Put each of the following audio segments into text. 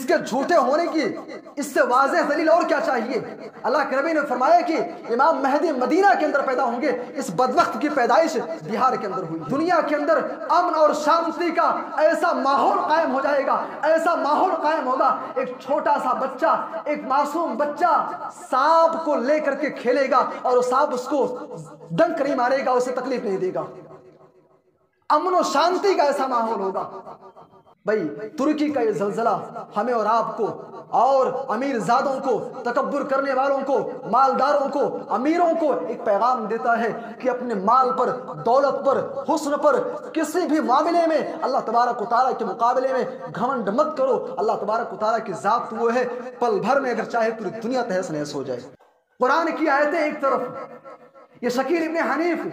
کے جھوٹے ہونے کی اس سے واضح دلیل اور کیا چاہیے؟ اللہ کے نبی نے فرمایا کہ امام مہدی مدینہ کے اندر پیدا ہوں گے۔ اس بدبخت کی پیدائش بہار کے اندر ہوئی۔ دنیا کے اندر امن اور شانتی کا ایسا ماحول قائم ہو جائے گا، ایسا ماحول قائم ہوگا، ایک چھوٹا سا بچہ، ایک معصوم بچہ سانپ کو لے کر کے کھیلے گا اور سانپ اس کو ڈنک نہیں مارے گا، اسے تکلیف نہیں دے گا۔ امن و شانتی کا ایسا ماحول ہوگا۔ بھائی ترکی کا یہ زلزلہ ہمیں اور آپ کو اور امیر زادوں کو، تکبر کرنے والوں کو، مالداروں کو، امیروں کو ایک پیغام دیتا ہے کہ اپنے مال پر، دولت پر، حسن پر، کسی بھی معاملے میں اللہ تبارک و تعالیٰ کے مقابلے میں گھمنڈ مت کرو۔ اللہ تبارک و تعالیٰ کی ذات وہ ہے، پل بھر میں اگر چاہے پوری دنیا تہس نہس ہو جائے۔ قرآن کی آیتیں ایک طرف، یہ شکیل ابن حنیف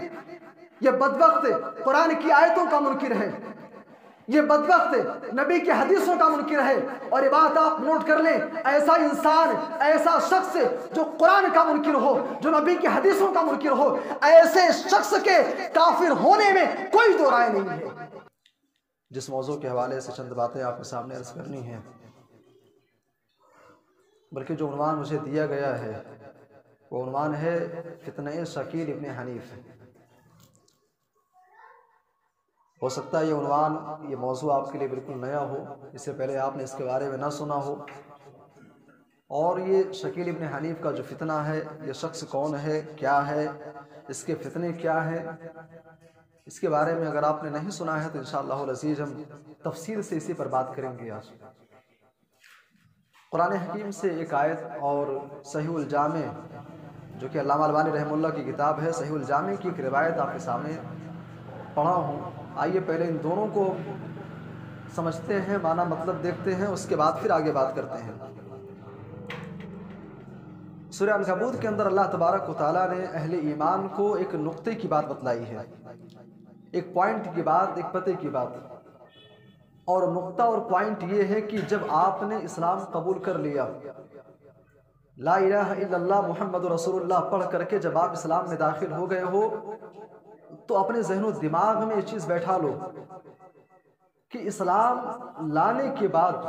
یہ بدبخت قرآن کی آیتوں کا منکر ہے، یہ بدبخت نبی کی حدیثوں کا منکر ہے۔ اور یہ بات آپ نوٹ کر لیں، ایسا انسان، ایسا شخص جو قرآن کا منکر ہو، جو نبی کی حدیثوں کا منکر ہو، ایسے شخص کے کافر ہونے میں کوئی دو رائے نہیں ہے۔ جس موضوع کے حوالے سے چند باتیں آپ کے سامنے عرض کرنی ہیں، بلکہ جو عنوان مجھے دیا گیا ہے وہ عنوان ہے فتنہ شکیل ابن حنیف۔ ہو سکتا ہے یہ عنوان، یہ موضوع آپ کے لیے بالکل نیا ہو، اس سے پہلے آپ نے اس کے بارے میں نہ سنا ہو، اور یہ شکیل ابن حنیف کا جو فتنہ ہے، یہ شخص کون ہے، کیا ہے، اس کے فتنے کیا ہیں، اس کے بارے میں اگر آپ نے نہیں سنا ہے تو انشاءاللہ العزیز ہم تفصیل سے اسی پر بات کریں گے آج۔ قرآن حکیم سے ایک آیت اور صحیح الجامع، جو کہ علامہ البانی رحمہ اللہ کی کتاب ہے، صحیح الجامع کی ایک روایت آپ کے سامنے پڑھا ہوں۔ آئیے پہلے ان دونوں کو سمجھتے ہیں، معنی مطلب دیکھتے ہیں، اس کے بعد پھر آگے بات کرتے ہیں۔ سورہ عنکبوت کے اندر اللہ تبارک و تعالیٰ نے اہل ایمان کو ایک نقطے کی بات بتلائی ہے، ایک پوائنٹ کی بات، ایک پتے کی بات، اور نقطہ اور پوائنٹ یہ ہے کہ جب آپ نے اسلام قبول کر لیا، لا الہ الا اللہ محمد رسول اللہ پڑھ کر کے جب آپ اسلام میں داخل ہو گئے ہو، تو اپنے ذہن و دماغ میں یہ چیز بیٹھا لو کہ اسلام لانے کے بعد،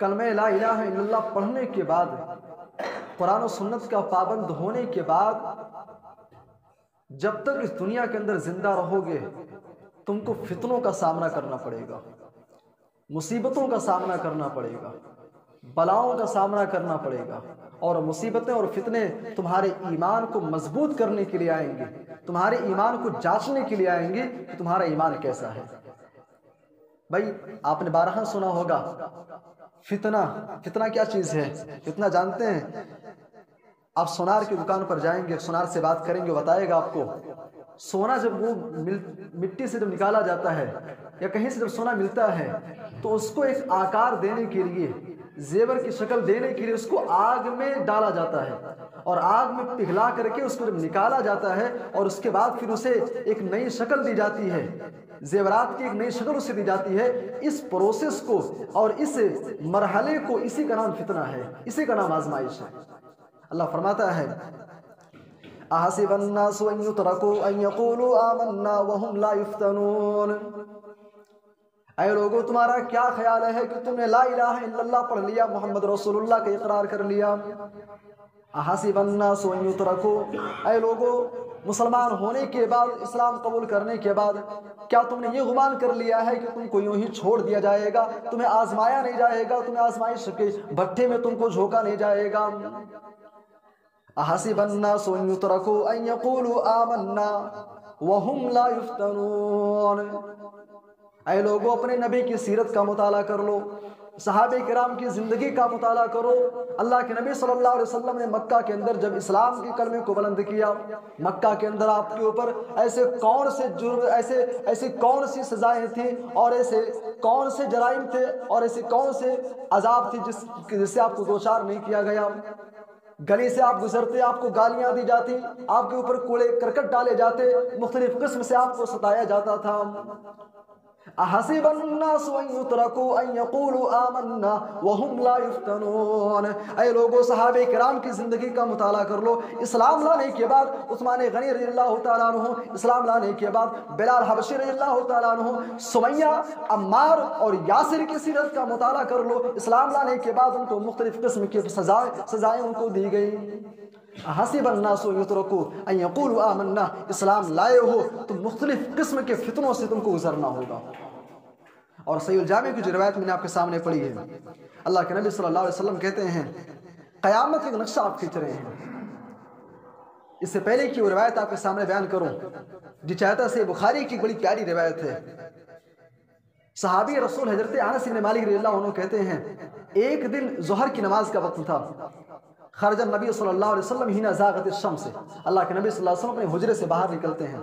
کلمہ لا الہ الا اللہ پڑھنے کے بعد، قرآن و سنت کا پابند ہونے کے بعد، جب تک اس دنیا کے اندر زندہ رہو گے تم کو فتنوں کا سامنا کرنا پڑے گا، مصیبتوں کا سامنا کرنا پڑے گا، بلاؤں کا سامنا کرنا پڑے گا، اور مصیبتیں اور فتنے تمہارے ایمان کو مضبوط کرنے کے لیے آئیں گے، تمہارے ایمان کو جانچنے کے لیے آئیں گے کہ تمہارا ایمان کیسا ہے۔ بھائی آپ نے بارہا سنا ہوگا فتنہ، فتنہ کیا چیز ہے؟ فتنہ جانتے ہیں؟ آپ سونار کی دکان پر جائیں گے، سونار سے بات کریں گے، بتائے گا آپ کو سونا جب وہ مٹی سے جب نکالا جاتا ہے یا کہیں سے جب سونا ملتا ہے تو اس کو ایک آکار دینے کے لیے، زیور کی شکل دینے کے لیے اس کو آگ میں ڈالا جاتا ہے، اور آگ میں پگھلا کر کے اس کو جب نکالا جاتا ہے اور اس کے بعد پھر اسے ایک نئی شکل دی جاتی ہے، زیورات کی ایک نئی شکل اسے دی جاتی ہے۔ اس پروسیس کو اور اس مرحلے کو، اسی کا نام فتنہ ہے، اسی کا نام آزمائش ہے۔ اللہ فرماتا ہے احسب الناس ان يتركوا ان يقولوا آمنا وهم لا يفتنون، اے لوگو تمہارا کیا خیال ہے کہ تم نے لا الہ الا اللہ پڑھ لیا، محمد رسول اللہ کا اقرار کر لیا، احسب الناس ان يتركوا، اے لوگو مسلمان ہونے کے بعد، اسلام قبول کرنے کے بعد کیا تم نے یہ گمان کر لیا ہے کہ تم کو یوں ہی چھوڑ دیا جائے گا، تمہیں آزمایا نہیں جائے گا، تمہیں آزمائش کے بھٹے میں تم کو جھونکا نہیں جائے گا؟ احسب الناس ان يتركوا ان يقولوا آمنا وهم لا يفتنون، اے لوگو اپنے نبی کی سیرت کا مطالعہ کر لو، صحابہ کرام کی زندگی کا مطالعہ کرو۔ اللہ کے نبی صلی اللہ علیہ وسلم نے مکہ کے اندر جب اسلام کے کلمے کو بلند کیا، مکہ کے اندر آپ کے اوپر ایسے کون سے جرم، ایسی کون سی سزائیں تھیں، اور ایسے کون سے جرائم تھے، اور ایسے کون سے عذاب تھے جس سے آپ کو دوچار نہیں کیا گیا؟ گلی سے آپ گزرتے آپ کو گالیاں دی جاتی، آپ کے اوپر کوڑے کرکٹ ڈالے جاتے، مختلف قسم سے آپ کو ستایا جاتا تھا۔ احسب الناس ان يتركوا ان يقولوا آمنا وهم لا يفتنون۔ اے لوگو صحابہ کرام کی زندگی کا مطالعہ کر لو۔ اسلام لانے کے بعد عثمان غنی رضی اللہ تعالیٰ عنہ، اسلام لانے کے بعد بلال حبشی رضی اللہ تعالیٰ عنہ، سمیہ، عمار اور یاسر کی سیرت کا مطالعہ کر لو۔ اسلام لانے کے بعد ان کو مختلف قسم کی سزائیں ان کو دی گئی۔ حسب الناس یترکوا ان یقولوا آمنا، اسلام لائے ہو تو مختلف قسم کے فتنوں سے تم کو گزرنا ہوگا۔ اور صحیح الجامع کی جو روایت میں نے آپ کے سامنے پڑھی ہے، اللہ کے نبی صلی اللہ علیہ وسلم کہتے ہیں قیامت کا نقشہ آپ کھینچ رہے ہیں۔ اس سے پہلے کہ وہ روایت آپ کے سامنے بیان کروں، جو چاہتا سے بخاری کی بڑی پیاری روایت ہے۔ صحابی رسول حضرت انس بن مالک رضی اللہ عنہ کہتے ہیں ایک دن ظہر کی نماز کا وقت تھا، خرج النبی صلی اللہ علیہ وسلم حین زاغت الشمس، اللہ کے نبی صلی اللہ علیہ وسلم اپنے حجرے سے باہر نکلتے ہیں۔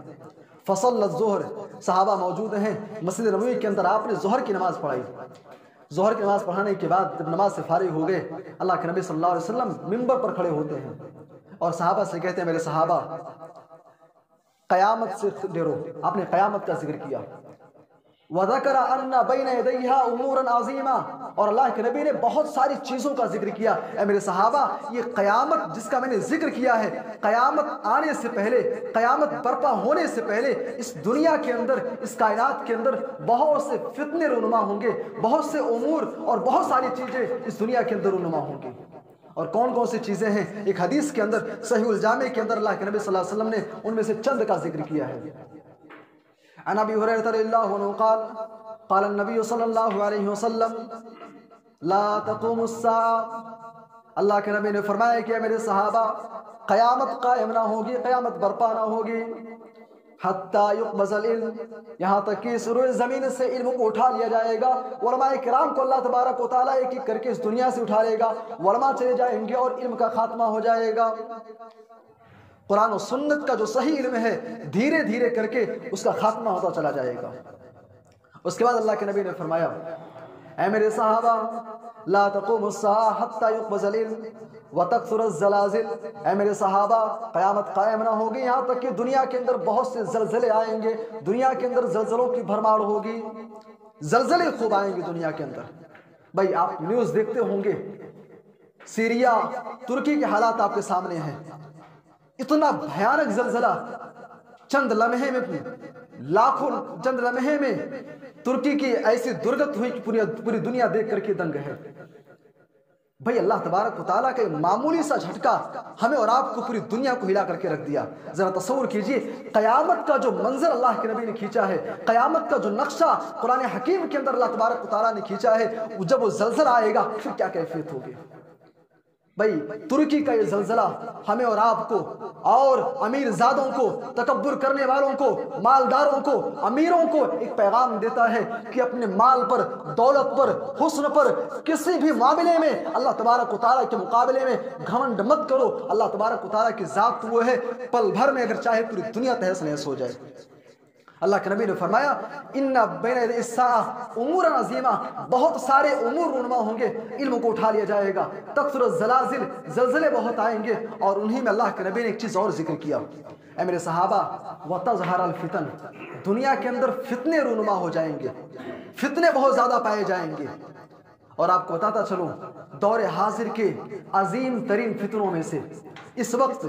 فصل الظہر، صحابہ موجود ہیں، مسجد نبوی کے اندر آپ نے ظہر کی نماز پڑھائی۔ ظہر کی نماز پڑھانے کے بعد جب نماز سے فارغ ہو گئے، اللہ کے نبی صلی اللہ علیہ وسلم منبر پر کھڑے ہوتے ہیں اور صحابہ سے کہتے ہیں میرے صحابہ قیامت سے ڈرو۔ آپ نے قیامت کا ذکر کیا۔ وَذَكَرَ أَنَّ بَيْنَ يَدَيْهَا أُمُورًا عَظِيمًا، اور اللہ کے نبی نے بہت ساری چیزوں کا ذکر کیا۔ اے میرے صحابہ، یہ قیامت جس کا میں نے ذکر کیا ہے، قیامت آنے سے پہلے، قیامت برپا ہونے سے پہلے اس دنیا کے اندر، اس کائنات کے اندر بہت سے فتنے رونما ہوں گے، بہت سے امور اور بہت ساری چیزیں اس دنیا کے اندر رونما ہوں گی۔ اور کون کون سی چیزیں ہیں؟ ایک حدیث کے اندر صحیح الجامع کے اندر اللہ کے نبی صلی اللہ علیہ وسلم نے ان میں سے چند کا ذکر کیا ہے۔ عن ابی ہریرہ رضی اللہ عنہ قال قال النبی صلی اللہ علیہ وسلم لا تقوم الساعة، اللہ کے نبی نے فرمایا کہ میرے صحابہ قیامت قائم نہ ہوگی، قیامت برپا نہ ہوگی، حتی یقبض العلم، یہاں تک کہ اس روئے زمین سے علم کو اٹھا لیا جائے گا۔ علماء کرام کو اللہ تبارک و تعالیٰ ایک ایک کر کے اس دنیا سے اٹھا لے گا، علماء چلے جائیں گے اور علم کا خاتمہ ہو جائے گا۔ قرآن و سنت کا جو صحیح علم ہے دھیرے دھیرے کر کے اس کا خاتمہ ہوتا چلا جائے گا۔ اس کے بعد اللہ کے نبی نے فرمایا اے میرے صحابہ لا تقوم الساعة حتى يقبض العلم وتكثر الزلازل، اے میرے صحابہ قیامت قائم نہ ہوگی یہاں تک کہ دنیا کے اندر بہت سے زلزلے آئیں گے، دنیا کے اندر زلزلوں کی بھرمار ہوگی، زلزلے خوب آئیں گے دنیا کے اندر۔ بھائی آپ نیوز دیکھتے ہوں گے، سیریا، ترکی کے حالات آپ کے سامنے ہیں، اتنا بھیانک زلزلہ چند لمحے میں، چند لمحے میں ترکی کی ایسی درگت ہوئی کہ پوری دنیا دیکھ کر کے دنگ ہے۔ بھئی اللہ تبارک و تعالیٰ کا معمولی سا جھٹکا ہمیں اور آپ کو پوری دنیا کو ہلا کر کے رکھ دیا۔ ذرا تصور کیجئے قیامت کا جو منظر اللہ کے نبی نے کھینچا ہے، قیامت کا جو نقشہ قرآن حکیم کے اندر اللہ تبارک و تعالیٰ نے کھینچا ہے، جب وہ زلزلہ آئے گا پھر کیا کیفیت ہوگی۔ بھئی ترکی کا یہ زلزلہ ہمیں اور آپ کو اور امیر زادوں کو، تکبر کرنے والوں کو، مالداروں کو، امیروں کو ایک پیغام دیتا ہے کہ اپنے مال پر، دولت پر، حسن پر، کسی بھی معاملے میں اللہ تبارک و تعالیٰ کے مقابلے میں گھمنڈ مت کرو۔ اللہ تبارک و تعالیٰ کی ذات وہ ہے پل بھر میں اگر چاہے پوری دنیا تہس نہس ہو جائے۔ اللہ کے نبی نے فرمایا ان بین یدی الساعۃ امور عظیمہ، بہت سارے امور رونما ہوں گے، علم کو اٹھا لیا جائے گا، تکثر الزلازل، زلزلے بہت آئیں گے، اور انہی میں اللہ کے نبی نے ایک چیز اور ذکر کیا اے میرے صحابہ وتظہر الفتن، دنیا کے اندر فتنے رونما ہو جائیں گے، فتنے بہت زیادہ پائے جائیں گے۔ اور آپ کو بتاتا چلوں دور حاضر کے عظیم ترین فتنوں میں سے اس وقت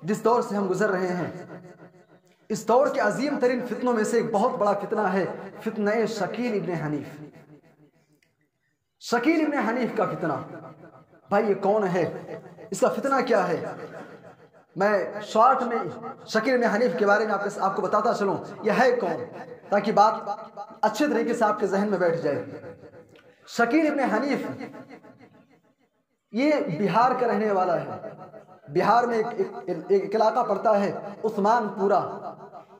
جس دور سے ہم گزر رہے ہیں، اس دور کے عظیم ترین فتنوں میں سے ایک بہت بڑا فتنہ ہے فتنہ شکیل ابن حنیف۔ شکیل ابن حنیف کا فتنہ، بھائی یہ کون ہے، اس کا فتنہ کیا ہے؟ میں شارٹ میں شکیل ابن حنیف کے بارے میں آپ کو بتاتا چلوں یہ ہے کون، تاکہ بات اچھے طریقے سے آپ کے ذہن میں بیٹھ جائے۔ شکیل ابن حنیف یہ بہار کا رہنے والا ہے۔ بہار میں ایک علاقہ پڑتا ہے عثمان پورہ۔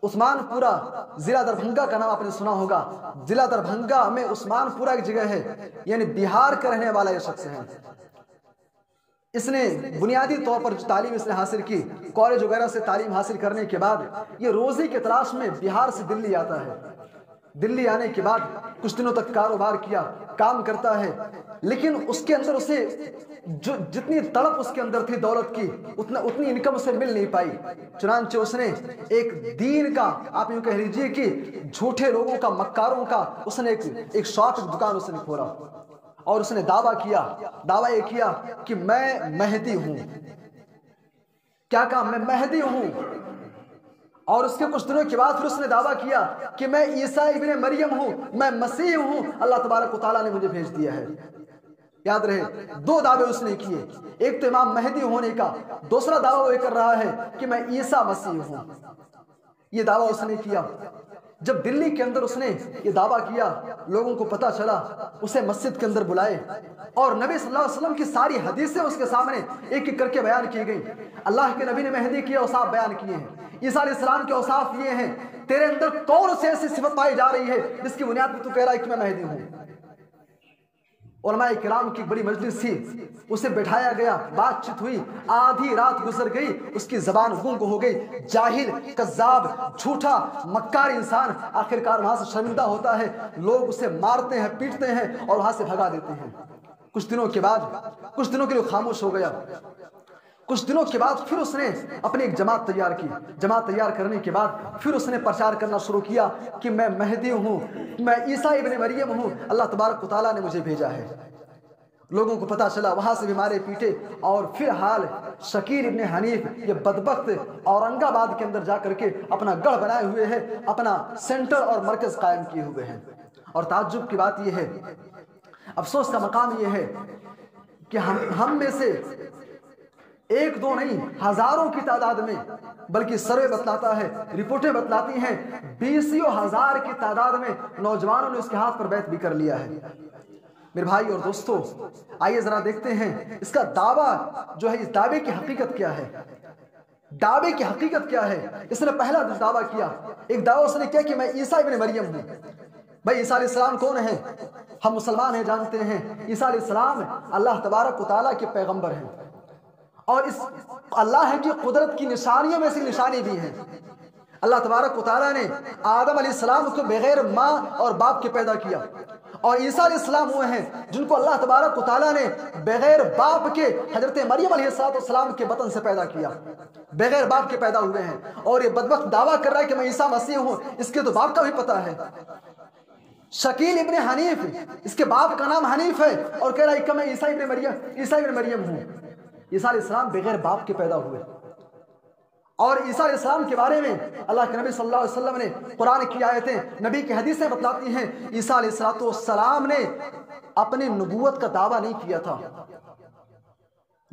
عثمان پورہ ضلع دربھنگا کا نام آپ نے سنا ہوگا، ضلع دربھنگا میں عثمان پورہ ایک جگہ ہے، یعنی بہار کا رہنے والا یہ شخص ہے۔ اس نے بنیادی طور پر جو تعلیم اس نے حاصل کی، کالج وغیرہ سے تعلیم حاصل کرنے کے بعد یہ روزی کے تلاش میں بہار سے دلی آتا ہے۔ دلی آنے کے بعد کچھ دنوں تک کاروبار کیا، کام کرتا ہے، لیکن اس کے اندر اسے جتنی تڑپ اس کے اندر تھی دولت کی، اتنی انکم اسے مل نہیں پائی۔ چنانچہ اس نے ایک دین کا، آپ یوں کہہ لیجئے کہ جھوٹے لوگوں کا، مکاروں کا، اس نے ایک شاپ کی دکان اس نے کھولا اور اس نے دعویٰ یہ کیا کہ میں مہدی ہوں۔ کیا کہا؟ میں مہدی ہوں۔ اور اس کے کچھ دنوں کے بعد پھر اس نے دعویٰ کیا کہ میں عیسیٰ ابن مریم ہوں، میں مسیح ہوں، اللہ تبارک و تعالیٰ نے مجھے بھیج دیا ہے۔ یاد رہے، دو دعوے اس نے کیے، ایک تو امام مہدی ہونے کا، دوسرا دعویٰ وہ کر رہا ہے کہ میں عیسیٰ مسیح ہوں۔ یہ دعویٰ اس نے کیا۔ جب دلی کے اندر اس نے یہ دعویٰ کیا، لوگوں کو پتہ چلا، اسے مسجد کے اندر بلائے اور نبی صلی اللہ علیہ وسلم کی ساری حدیثیں اس کے سامنے ایک ایک کر کے بیان کی گئی۔ اللہ کے نبی نے مہدی کے اوصاف بیان کیے ہیں، عیسیٰ علیہ السلام کے اوصاف یہ ہیں، تیرے اندر کون سے ایسی صفت پائی جا رہی ہے جس کی بنیاد پر تو کہہ رہا ہے کہ میں مہدی ہوں۔ علماء کرام کی بڑی مجلس تھی، اسے بٹھایا گیا، بات چیت ہوئی، آدھی رات گزر گئی، اس کی زبان گنگ ہو گئی، جاہل، کذاب، جھوٹا، مکار انسان آخرکار وہاں سے شرمندہ ہوتا ہے، لوگ اسے مارتے ہیں، پیٹتے ہیں اور وہاں سے بھگا دیتے ہیں۔ کچھ دنوں کے بعد، کچھ دنوں کے لیے خاموش ہو گیا۔ کچھ دنوں کے بعد پھر اس نے اپنی ایک جماعت تیار کی۔ جماعت تیار کرنے کے بعد پھر اس نے پرچار کرنا شروع کیا کہ میں مہدی ہوں، میں عیسیٰ ابن مریم ہوں، اللہ تبارک و تعالیٰ نے مجھے بھیجا ہے۔ لوگوں کو پتہ چلا، وہاں سے بھی مارے پیٹے، اور پھر حال شکیل ابن حنیف یہ بدبخت اورنگ آباد کے اندر جا کر کے اپنا گڑھ بنائے ہوئے ہے، اپنا سینٹر اور مرکز قائم کیے ہوئے ہیں۔ اور تعجب کی بات یہ ہے، افسوس کا مقام یہ ہے کہ ہم میں سے ایک دو نہیں، ہزاروں کی تعداد میں، بلکہ سروے بتلاتا ہے، رپورٹیں بتلاتی ہیں، 20,000 کی تعداد میں نوجوانوں نے اس کے ہاتھ پر بیعت بھی کر لیا ہے۔ میرے بھائی اور دوستو، آئیے ذرا دیکھتے ہیں اس کا دعویٰ جو ہے، اس دعوے کی حقیقت کیا ہے۔ دعوے کی حقیقت کیا ہے؟ اس نے پہلا دعویٰ کیا، ایک دعویٰ اس نے کیا کہ میں عیسیٰ ابن مریم ہوں۔ بھائی عیسیٰ علیہ السلام کون ہیں؟ ہم مسلمان ہیں، جانتے ہیں عیسیٰ علیہ السلام اللہ تبارک و تعالیٰ کے پیغمبر ہیں، اور اس اللہ کی قدرت کی نشانیوں میں سے نشانی بھی ہے۔ اللہ تبارک و تعالیٰ نے آدم علیہ السلام کو بغیر ماں اور باپ کے پیدا کیا، اور عیسیٰ علیہ السلام ہوئے ہیں جن کو اللہ تبارک و تعالیٰ نے بغیر باپ کے حضرت مریم علیہ السلام کے بطن سے پیدا کیا، بغیر باپ کے پیدا ہوئے ہیں۔ اور یہ بدبخت دعویٰ کر رہا ہے کہ میں عیسیٰ مسیح ہوں، اس کے تو باپ کا بھی پتہ ہے۔ شکیل ابن حنیف، اس کے باپ کا نام حنیف ہے، اور کہہ رہا ہے کہ میں عیسیٰ ابن مریم ہوں۔ عیسیٰ علیہ السلام بغیر باپ کے پیدا ہوئے، اور عیسیٰ علیہ السلام کے بارے میں اللہ کے نبی صلی اللہ علیہ وسلم نے قرآن کی آیتیں، نبی کی حدیثیں بتلاتی ہیں، عیسیٰ علیہ السلام نے اپنی نبوت کا دعویٰ نہیں کیا تھا۔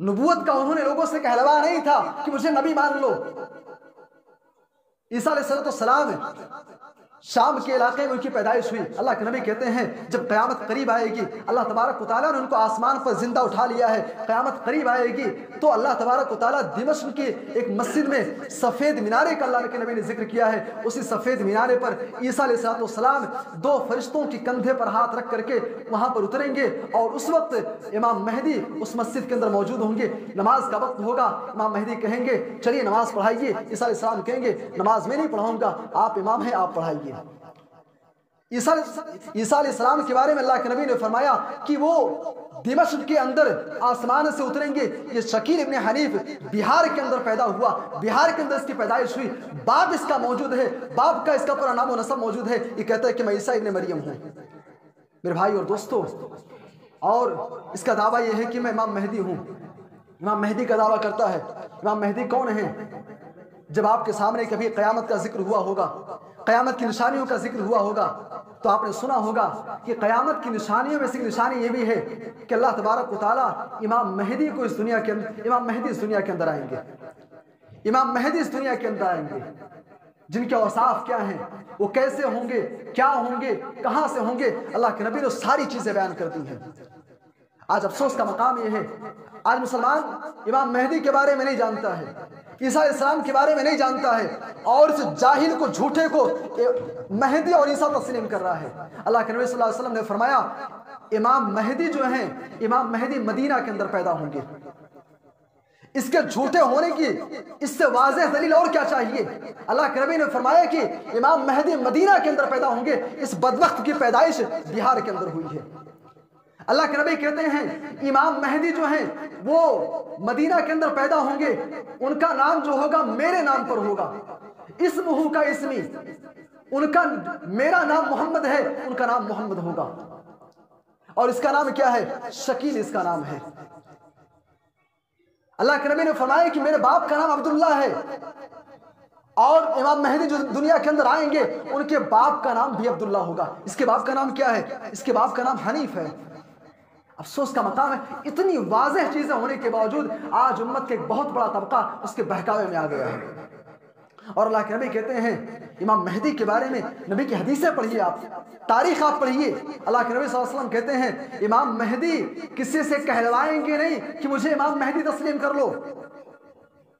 نبوت کا انہوں نے لوگوں سے کہلوا نہیں تھا کہ مجھے نبی مان لو۔ عیسیٰ علیہ السلام شام کے علاقے میں ان کی پیدائش ہوئی۔ اللہ کے نبی کہتے ہیں جب قیامت قریب آئے گی، اللہ تبارک و تعالیٰ نے ان کو آسمان پر زندہ اٹھا لیا ہے، قیامت قریب آئے گی تو اللہ تبارک و تعالیٰ دمشق کی ایک مسجد میں سفید مینارے کا اللہ کے نبی نے ذکر کیا ہے، اسی سفید مینارے پر عیسیٰ علیہ السلام 2 فرشتوں کی کندھے پر ہاتھ رکھ کر کے وہاں پر اتریں گے، اور اس وقت امام مہدی اس مسجد کے اندر موجود ہوں گے۔ نماز کا وقت ہوگا، امام مہدی کہیں گے چلیے نماز پڑھائیے، عیسیٰ علیہ السلام کہیں گے نماز میں نہیں پڑھاؤں گا، آپ امام ہیں، آپ پڑھائیے۔ عیسیٰ علیہ السلام کے بارے میں اللہ کے نبی نے فرمایا کہ وہ دمشق کے اندر آسمان سے اتریں گے۔ یہ شکیل ابن حنیف بہار کے اندر پیدا ہوا، بہار کے اندر اس کی پیدائش ہوئی، باپ اس کا موجود ہے، باپ کا اس کا پورا نام و نسب موجود ہے، یہ کہتا ہے کہ میں عیسیٰ ابن مریم ہوں۔ میرے بھائی اور دوستو، اور اس کا دعویٰ یہ ہے کہ میں امام مہدی ہوں۔ امام مہدی کا دعویٰ کرتا ہے۔ امام مہدی کون ہیں؟ جب آپ کے سامنے کبھی قیامت کا ذکر ہوا ہوگا، قیامت کی نشانیوں کا ذکر ہوا ہوگا، تو آپ نے سنا ہوگا کہ قیامت کی نشانیوں میں سے نشانی یہ بھی ہے کہ اللہ تبارک و تعالیٰ امام مہدی کو اس دنیا کے اندر، امام مہدی اس دنیا کے اندر آئیں گے، امام مہدی اس دنیا کے اندر آئیں گے، جن کے اوصاف کیا ہیں، وہ کیسے ہوں گے، کیا ہوں گے، کہاں سے ہوں گے، اللہ کے نبی نے ساری چیزیں بیان کر دی ہیں۔ آج افسوس کا مقام یہ ہے، آج مسلمان امام مہدی کے بارے میں نہیں جانتا ہے، عیسیٰ علیہ السلام کے بارے میں نہیں جانتا ہے، اور اس جاہل کو، جھوٹے کو مہدی اور عیسیٰ تسلیم کر رہا ہے۔ اللہ کے نبی صلی اللہ علیہ وسلم نے فرمایا امام مہدی جو ہیں، امام مہدی مدینہ کے اندر پیدا ہوں گے، اس کے جھوٹے ہونے کی اس سے واضح دلیل اور کیا چاہیے؟ اللہ کے نبی نے فرمایا کہ امام مہدی مدینہ کے اندر پیدا ہوں گے، اس بدبخت کی پیدائش بہار کے اندر ہوئی ہے۔ اللہ کے نبی کہتے ہیں امام مہدی جو ہیں وہ مدینہ کے اندر پیدا ہوں گے، ان کا نام جو ہوگا میرے نام پر ہوگا، اسمہ کا اسمی، ان کا میرا نام محمد ہے، ان کا نام محمد ہوگا، اور اس کا نام کیا ہے؟ شکیل اس کا نام ہے۔ اللہ کے نبی نے فرمایا کہ میرے باپ کا نام عبداللہ ہے، اور امام مہدی جو دنیا کے اندر آئیں گے ان کے باپ کا نام بھی عبداللہ ہوگا۔ اس کے باپ کا نام کیا ہے؟ اس کے باپ کا نام حنیف ہے۔ افسوس کا مقام ہے اتنی واضح چیزیں ہونے کے باوجود آج امت کے ایک بہت بڑا طبقہ اس کے بہکاوے میں آ گیا ہے۔ اور اللہ کے نبی کہتے ہیں امام مہدی کے بارے میں نبی کی حدیثیں پڑھیے، آپ تاریخ آپ پڑھیے، اللہ کے نبی صلی اللہ علیہ وسلم کہتے ہیں امام مہدی کسی سے کہلوائیں گے نہیں کہ مجھے امام مہدی تسلیم کر لو،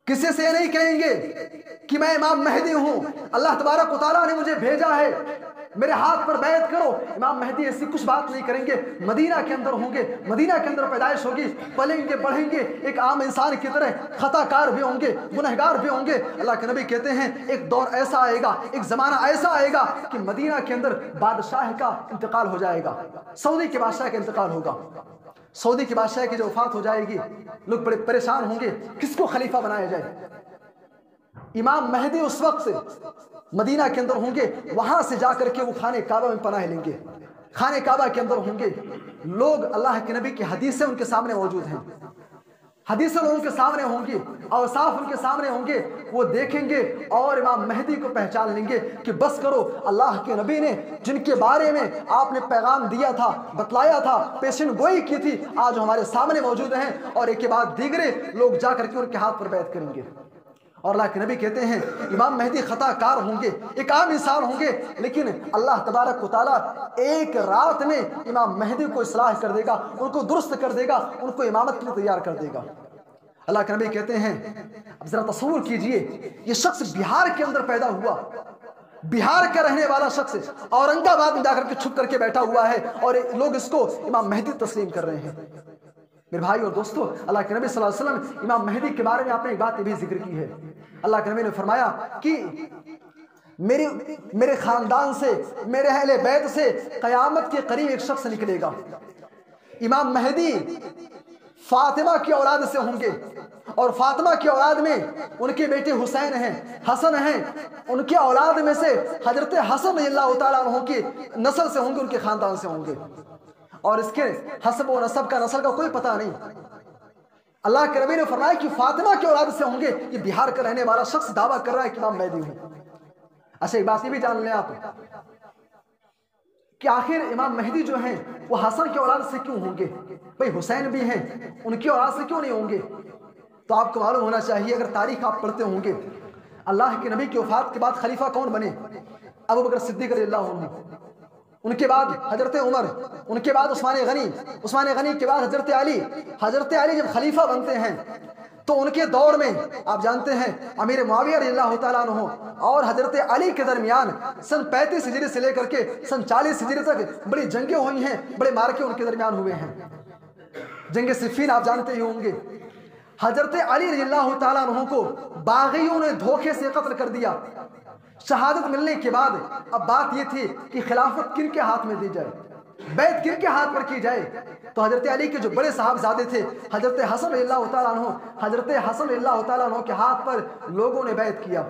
کسی سے یہ نہیں کہیں گے کہ میں امام مہدی ہوں، اللہ تبارک و تعالیٰ نے مجھے بھیجا ہے، میرے ہاتھ پر بیعت کرو۔ امام مہدی ایسی کچھ بات نہیں کریں گے، مدینہ کے اندر ہوں گے، مدینہ کے اندر پیدائش ہوگی، پلیں گے بڑھیں گے ایک عام انسان کی طرح، خطا کار بھی ہوں گے، گنہگار بھی ہوں گے۔ اللہ کے نبی کہتے ہیں ایک دور ایسا آئے گا، ایک زمانہ ایسا آئے گا کہ مدینہ کے اندر بادشاہ کا انتقال ہو جائے گا، سعودی کے بادشاہ کا انتقال ہوگا، سعودی کے بادشاہ کی جو وفات ہو جائے گی، لوگ بڑے پریشان ہوں گے کس کو خلیفہ بنایا جائے۔ امام مہدی اس وقت سے مدینہ کے اندر ہوں گے، وہاں سے جا کر کے وہ خانہ کعبہ میں پناہ لیں گے، خانہ کعبہ کے اندر ہوں گے، لوگ اللہ کے نبی کی حدیثیں ان کے سامنے موجود ہیں، حدیثیں ان کے سامنے ہوں گی، اوصاف ان کے سامنے ہوں گے، وہ دیکھیں گے اور امام مہدی کو پہچان لیں گے کہ بس کرو، اللہ کے نبی نے جن کے بارے میں آپ نے پیغام دیا تھا، بتلایا تھا، پیشن گوئی کی تھی، آج ہمارے سامنے موجود ہیں، اور ایک کے بعد دیگرے لوگ جا کر کے ان کے ہاتھ پر بیعت کریں گے۔ اور اللہ کے نبی کہتے ہیں امام مہدی خطا کار ہوں گے، ایک عام انسان ہوں گے، لیکن اللہ تبارک و تعالیٰ ایک رات میں امام مہدی کو اصلاح کر دے گا، ان کو درست کر دے گا، ان کو امامت کے لیے تیار کر دے گا۔ اللہ کے نبی کہتے ہیں اب ذرا تصور کیجئے یہ شخص بہار کے اندر پیدا ہوا، بہار کا رہنے والا شخص اورنگ آباد میں جا کر کے چھپ کر کے بیٹھا ہوا ہے، اور لوگ اس کو امام مہدی تسلیم کر رہے ہیں۔ میرے بھائی اور دوستو، اللہ کے نبی صلی اللہ علیہ وسلم امام مہدی کے بارے میں آپ نے ایک بات یہ بھی ذکر کی ہے، اللہ کے نبی نے فرمایا کہ میرے خاندان سے، میرے اہل بیت سے قیامت کے قریب ایک شخص نکلے گا، امام مہدی فاطمہ کی اولاد سے ہوں گے، اور فاطمہ کی اولاد میں ان کے بیٹے حسین ہیں، حسن ہیں، ان کے اولاد میں سے حضرت حسن رضی اللہ تعالیٰ عنہ کی نسل سے ہوں گے، ان کے خاندان سے ہوں گے، اور اس کے حسب و نسب کا نسل کا کوئی پتہ نہیں۔ اللہ کے نبی نے فرمایا کہ فاطمہ کی اولاد سے ہوں گے۔ یہ بہار کا رہنے والا شخص دعویٰ کر رہا ہے کہ امام مہدی ہوں۔ اچھا ایک بات یہ بھی جان لیں آپ کہ آخر امام مہدی جو ہیں وہ حسن کی اولاد سے کیوں ہوں گے؟ بھئی حسین بھی ہیں، ان کی اولاد سے کیوں نہیں ہوں گے؟ تو آپ کو معلوم ہونا چاہیے، اگر تاریخ آپ پڑھتے ہوں گے، اللہ کے نبی کی وفات کے بعد خلیفہ کون بنے؟ ابو بکر صدیق رضی اللہ عنہ، ان کے بعد حضرت عمر، ان کے بعد عثمان غنی، عثمان غنی کے بعد حضرت علی۔ حضرت علی جب خلیفہ بنتے ہیں تو ان کے دور میں آپ جانتے ہیں امیر معاویہ رضی اللہ تعالیٰ عنہ اور حضرت علی کے درمیان سن 35 ہجری سے لے کر کے سن 40 ہجری تک بڑی جنگیں ہوئی ہیں، بڑے مارکے ان کے درمیان ہوئے ہیں۔ جنگ صفین آپ جانتے ہی ہوں گے، حضرت علی رضی اللہ تعالیٰ عنہ کو باغیوں نے دھوکے سے قتل کر دیا۔ شہادت ملنے کے بعد اب بات یہ تھی کہ خلافت کن کے ہاتھ میں دی جائے، بیعت کن کے ہاتھ پر کی جائے؟ تو حضرت علی کے جو بڑے صاحبزادے تھے حضرت حسن رضی اللہ تعالیٰ عنہ، حضرت حسن رضی اللہ تعالیٰ عنہ کے ہاتھ پر لوگوں نے بیعت کیا۔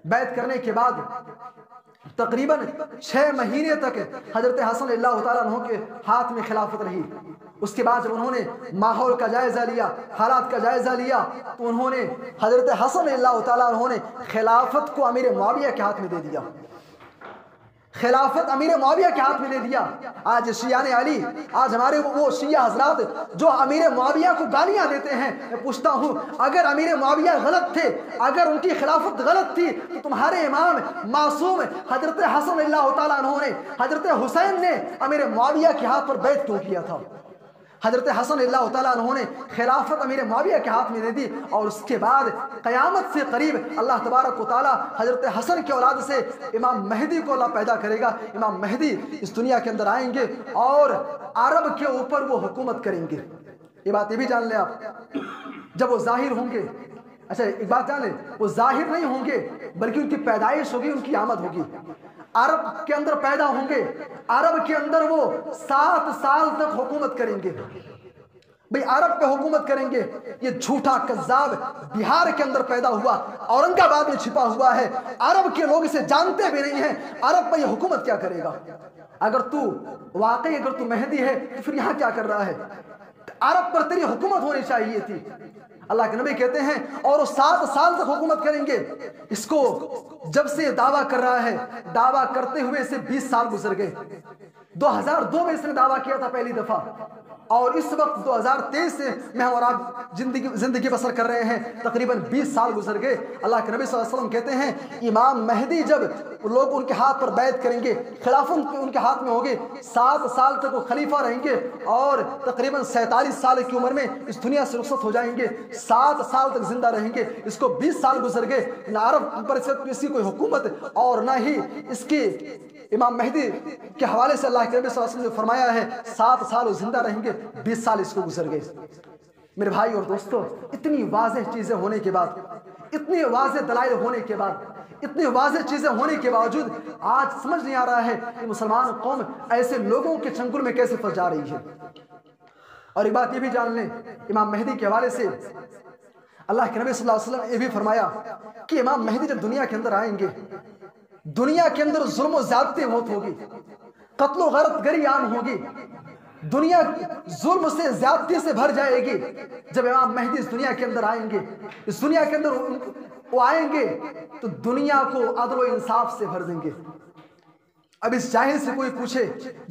بیعت کرنے کے بعد تقریباً 6 مہینے تک حضرت حسن رضی اللہ تعالیٰ عنہ کے ہاتھ میں خلافت رہی۔ اس کے بعد جب انہوں نے ماحول کا جائزہ لیا، حالات کا جائزہ لیا، تو انہوں نے حضرت حسن رضی اللہ تعالیٰ عنہ نے خلافت کو امیر معاویہ کے ہاتھ میں دے دیا، خلافت امیر معاویہ کے ہاتھ میں دے دیا۔ آج شیعان علی، آج ہمارے وہ شیعہ حضرات جو امیر معاویہ کو گالیاں دیتے ہیں، میں پوچھتا ہوں اگر امیر معاویہ غلط تھے، اگر ان کی خلافت غلط تھی، تو تمہارے امام معصوم حضرت حسن رضی اللہ تعالیٰ عنہ نے، حضرت حسین نے امیر معاویہ کے ہاتھ پر بیعت کیوں کیا تھا؟ حضرت حسن رضی اللہ تعالیٰ عنہ نے خلافت امیر معاویہ کے ہاتھ میں دے دی، اور اس کے بعد قیامت سے قریب اللہ تبارک و تعالیٰ حضرت حسن کی اولاد سے امام مہدی کو اللہ پیدا کرے گا۔ امام مہدی اس دنیا کے اندر آئیں گے اور عرب کے اوپر وہ حکومت کریں گے۔ یہ بات یہ بھی جان لیں آپ جب وہ ظاہر ہوں گے، اچھا ایک بات جان لیں، وہ ظاہر نہیں ہوں گے بلکہ ان کی پیدائش ہوگی، ان کی آمد ہوگی۔ عرب کے اندر پیدا ہوں گے، عرب کے اندر وہ 7 سال تک حکومت کریں گے۔ بھئی عرب پہ حکومت کریں گے۔ یہ جھوٹا کذاب بہار کے اندر پیدا ہوا، اورنگ آباد میں چھپا ہوا ہے، عرب کے لوگ اسے جانتے بھی نہیں ہیں، عرب پہ یہ حکومت کیا کرے گا؟ اگر تو مہدی ہے تو پھر یہاں کیا کر رہا ہے؟ عرب پر تیری حکومت ہونی چاہیے تھی۔ اللہ کے نبی کہتے ہیں اور وہ 7 سال تک حکومت کریں گے۔ اس کو جب سے دعویٰ کر رہا ہے، دعویٰ کرتے ہوئے اسے 20 سال گزر گئے۔ 2002 میں اس نے دعویٰ کیا تھا پہلی دفعہ، اور اس وقت 2023 سے میں اور آپ زندگی بسر کر رہے ہیں، تقریباً 20 سال گزر گئے۔ اللہ کے نبی صلی اللہ علیہ وسلم کہتے ہیں امام مہدی جب لوگ ان کے ہاتھ پر بیعت کریں گے، خلافت ان کے ہاتھ میں ہوگی، 7 سال تک وہ خلیفہ رہیں گے اور تقریباً 47 سال کی عمر میں اس دنیا سے رخصت ہو جائیں گے، 7 سال تک زندہ رہیں گے۔ اس کو 20 سال گزر گئے، نہ عرب پر اس کی کوئی حکومت اور نہ ہی اس کی امام مہدی کے حوالے سے اللہ کے نبی صلی اللہ علیہ وسلم نے فرمایا ہے 7 سال وہ زندہ رہیں گے، 20 سال اس کو گزر گئے۔ میرے بھائی اور دوستو، اتنی واضح چیزیں ہونے کے بعد، اتنی واضح دلائل ہونے کے بعد، اتنی واضح چیزیں ہونے کے باوجود آج سمجھ نہیں آ رہا ہے کہ مسلمان قوم ایسے لوگوں کے چنگل میں کیسے پھنس جا رہی ہے۔ اور ایک بات یہ بھی جان لیں، امام مہدی کے حوالے سے اللہ کے نبی صلی اللہ علیہ وسلم نے یہ بھی فرمایا کہ امام مہدی جب دنیا کے اندر آئیں گے، دنیا کے اندر ظلم و زیادتی بہت ہوگی، قتل و غارت گری عام ہوگی، دنیا ظلم سے زیادتی سے بھر جائے گی۔ جب امام مہدی اس دنیا کے اندر آئیں گے، اس دنیا کے اندر وہ آئیں گے تو دنیا کو عدل و انصاف سے بھر دیں گے۔ اب اس جاہل سے کوئی پوچھے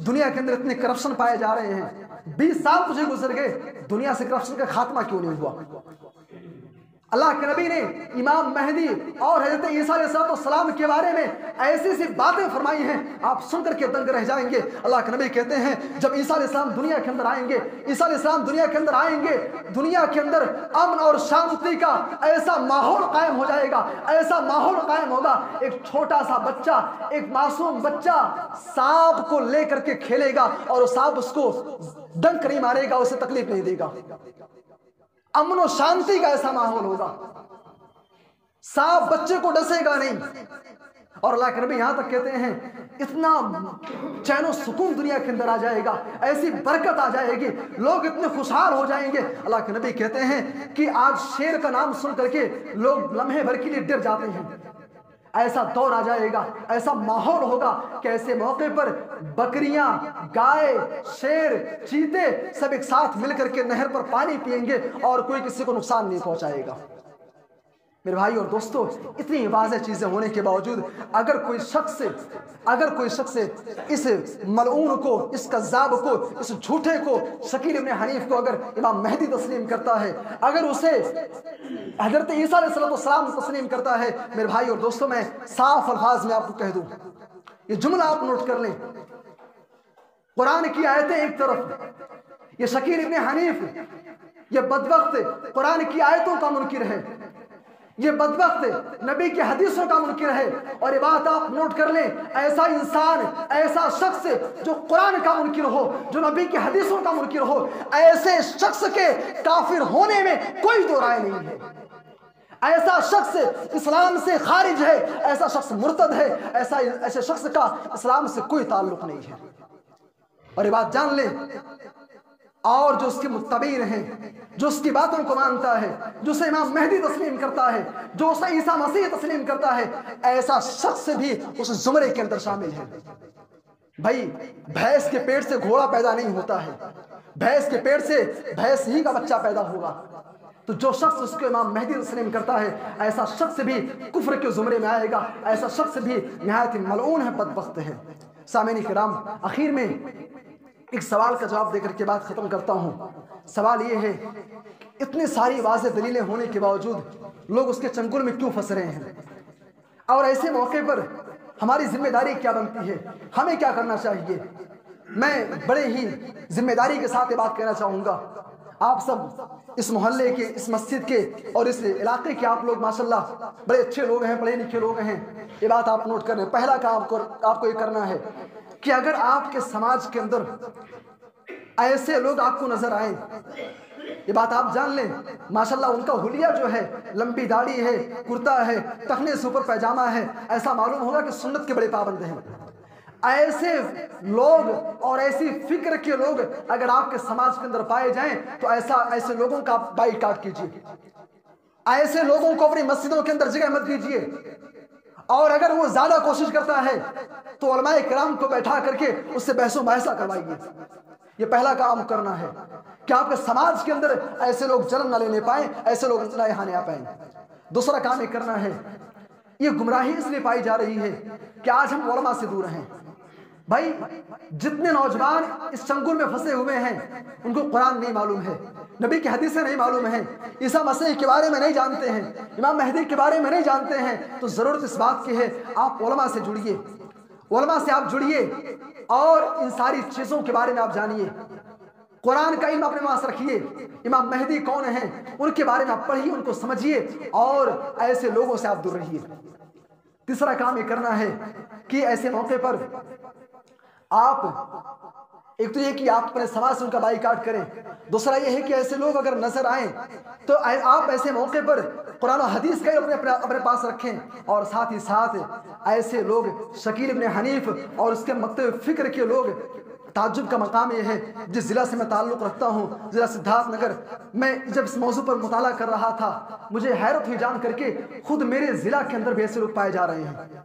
دنیا کے اندر اتنے کرپشن پائے جا رہے ہیں، 20 سال تجھے گزر گئے، دنیا سے کرپشن کا خاتمہ کیوں نہیں ہوا؟ اللہ کے نبی نے امام مہدی اور حضرت عیسیٰ علیہ السلام کے بارے میں ایسی سی باتیں فرمائی ہیں، آپ سن کر کے دنگ رہ جائیں گے۔ اللہ کے نبی کہتے ہیں جب عیسیٰ علیہ السلام دنیا کے اندر آئیں گے، عیسیٰ علیہ السلام دنیا کے اندر آئیں گے، دنیا کے اندر امن اور شانتی کا ایسا ماحول قائم ہو جائے گا، ایسا ماحول قائم ہوگا، ایک چھوٹا سا بچہ، ایک معصوم بچہ سانپ کو لے کر کے کھیلے گا اور وہ سانپ اس کو ڈنک نہیں مارے گا، اسے تکلیف نہیں دے گا۔ امن و شانتی کا ایسا ماحول ہوگا، سانپ بچے کو ڈسے گا نہیں۔ اور اللہ کے نبی یہاں تک کہتے ہیں اتنا چین و سکون دنیا کے اندر آ جائے گا، ایسی برکت آ جائے گی، لوگ اتنے خوشحال ہو جائیں گے۔ اللہ کے نبی کہتے ہیں کہ آج شیر کا نام سن کر کے لوگ لمحے بھر کے لیے ڈر جاتے ہیں۔ ایسا دور آ جائے گا، ایسا ماحول ہوگا کہ ایسے موقع پر بکریاں، گائے، شیر، چیتے سب ایک ساتھ مل کر کے نہر پر پانی پیئیں گے اور کوئی کسی کو نقصان نہیں پہنچائے گا۔ میرے بھائی اور دوستو، اتنی واضح چیزیں ہونے کے باوجود اگر کوئی شخص اس ملعون کو، اس کذاب کو، اس جھوٹے کو، شکیل ابن حنیف کو اگر امام مہدی تسلیم کرتا ہے، اگر اسے حضرت عیسیٰ علیہ السلام تسلیم کرتا ہے، میرے بھائی اور دوستو میں صاف الفاظ میں آپ کو کہہ دوں، یہ جملہ آپ نوٹ کر لیں، قرآن کی آیتیں ایک طرف، یہ شکیل ابن حنیف یہ بدبخت قرآن کی آیتوں کا منکر ہے، یہ بدبخت نبی کی حدیثوں کا منکر ہے۔ اور یہ بات آپ نوٹ کر لیں، ایسا انسان، ایسا شخص جو قرآن کا منکر ہو، جو نبی کی حدیثوں کا منکر ہو، ایسے شخص کے کافر ہونے میں کوئی دو رائے نہیں ہے۔ ایسا شخص اسلام سے خارج ہے، ایسا شخص مرتد ہے، ایسے شخص کا اسلام سے کوئی تعلق نہیں ہے۔ اور یہ بات جان لیں، اور جو اس کے متبعین ہیں، جو اس کی باتوں کو مانتا ہے، جو اسے امام مہدی تسلیم کرتا ہے، جو اسے عیسیٰ مسیح تسلیم کرتا ہے، ایسا شخص بھی اس زمرے کے اندر شامل ہے۔ بھائی بھینس کے پیٹ سے گھوڑا پیدا نہیں ہوتا ہے، بھینس کے پیٹ سے بھینس ہی کا بچہ پیدا ہوگا۔ تو جو شخص اس کو امام مہدی تسلیم کرتا ہے، ایسا شخص بھی کفر کے زمرے میں آئے گا، ایسا شخص بھی نہایت ملعون ہے، بدبخت ہے۔ سامعین کرام، آخر میں ایک سوال کا جواب دے کر کے بات ختم کرتا ہوں۔ سوال یہ ہے، اتنی ساری واضح دلیلیں ہونے کے باوجود لوگ اس کے چنگل میں کیوں پھنس رہے ہیں؟ اور ایسے موقع پر ہماری ذمہ داری کیا بنتی ہے؟ ہمیں کیا کرنا چاہیے؟ میں بڑے ہی ذمہ داری کے ساتھ یہ بات کہنا چاہوں گا۔ آپ سب اس محلے کے، اس مسجد کے اور اس علاقے کے آپ لوگ ماشاءاللہ بڑے اچھے لوگ ہیں، پڑھے لکھے لوگ ہیں، یہ بات آپ نوٹ کر لیں۔ پہلا کام آپ کو یہ کرنا ہے کہ اگر آپ کے سماج کے اندر ایسے لوگ آپ کو نظر آئیں یہ بات آپ جان لیں، ماشاءاللہ ان کا حلیہ جو ہے، لمبی داڑھی ہے، کرتا ہے، ٹخنے سے اوپر پیجامہ ہے، ایسا معلوم ہوگا کہ سنت کے بڑے پابند ہیں۔ ایسے لوگ اور ایسی فکر کے لوگ اگر آپ کے سماج کے اندر پائے جائیں تو ایسے لوگوں کا آپ بائیکاٹ کیجیے، ایسے لوگوں کو اپنی مسجدوں کے اندر جگہ مت دیجیے، اور اگر وہ زیادہ کوشش کرتا ہے تو علماء کرام کو بیٹھا کر کے اس سے بحث و مباحثہ کروائیے۔ یہ پہلا کام کرنا ہے کہ آپ کے سماج کے اندر ایسے لوگ جنم نہ لینے پائیں، ایسے لوگ نہ یہاں آ پائیں۔ دوسرا کام یہ کرنا ہے، یہ گمراہی اس لیے پائی جا رہی ہے کہ آج ہم علماء سے دور ہیں۔ بھائی جتنے نوجوان اس چنگل میں پھنسے ہوئے ہیں ان کو قرآن نہیں معلوم ہے، نبی کی حدیثیں نہیں معلوم ہیں، عیسیٰ مسیح کے بارے میں نہیں جانتے ہیں، امام مہدی کے بارے میں نہیں جانتے ہیں، تو ضرورت اس بات کی ہے آپ علماء سے جڑیے، علماء سے آپ جڑیے اور ان ساری چیزوں کے بارے میں آپ جانیے، قرآن کا علم اپنے پاس رکھیے، امام مہدی کون ہیں ان کے بارے میں آپ پڑھیے، ان کو سمجھیے اور ایسے لوگوں سے آپ دور رہیے۔ تیسرا کام یہ کرنا ہے کہ ایسے موقع پر آپ ایک تو یہ کہ آپ اپنے سماج سے ان کا بائیکاٹ کریں، دوسرا یہ ہے کہ ایسے لوگ اگر نظر آئیں تو آپ ایسے موقع پر قرآن و حدیث کا اپنے پاس رکھیں، اور ساتھ ہی ساتھ ایسے لوگ شکیل ابن حنیف اور اس کے مکتب فکر کے لوگ، تعجب کا مقام یہ ہے جس ضلع سے میں تعلق رکھتا ہوں، ضلع سدھارتھ نگر، میں جب اس موضوع پر مطالعہ کر رہا تھا مجھے حیرت ہوئی جان کر کے خود میرے ضلع کے اندر بھی ایسے لوگ پائے جا رہے ہیں،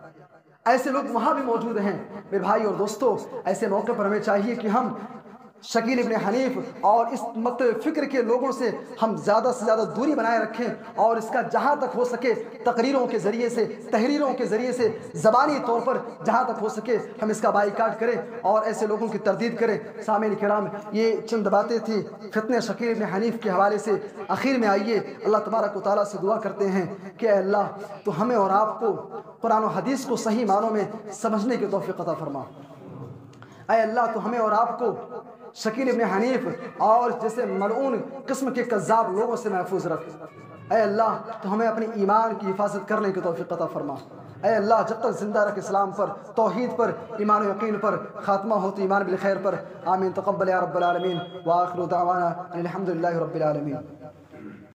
ایسے لوگ وہاں بھی موجود ہیں۔ میرے بھائی اور دوستو، ایسے موقع پر ہمیں چاہیے کہ ہم شکیل ابن حنیف اور اس مکتب فکر کے لوگوں سے ہم زیادہ سے زیادہ دوری بنائے رکھیں، اور اس کا جہاں تک ہو سکے تقریروں کے ذریعے سے، تحریروں کے ذریعے سے، زبانی طور پر جہاں تک ہو سکے ہم اس کا بائیکاٹ کریں اور ایسے لوگوں کی تردید کریں۔ سامعین کرام، یہ چند باتیں تھیں فتنہ شکیل ابن حنیف کے حوالے سے۔ آخر میں آئیے اللہ تبارک و تعالیٰ سے دعا کرتے ہیں کہ اے اللہ تو ہمیں اور آپ کو قرآن و حدیث کو صحیح معنوں میں سمجھنے کی توفیق عطا فرما۔ اے اللہ تو ہمیں اور آپ کو شکیل ابن حنیف اور جیسے ملعون قسم کے کذاب لوگوں سے محفوظ رکھ۔ اے اللہ تو ہمیں اپنی ایمان کی حفاظت کرنے کی توفیق عطا فرما۔ اے اللہ جب تک زندہ رکھ اسلام پر، توحید پر، ایمان و یقین پر، خاتمہ ہو تو ایمان بالخیر پر۔ آمین۔ تقبل یا رب العالمین، وآخر دعوانا الحمدللہ رب العالمین۔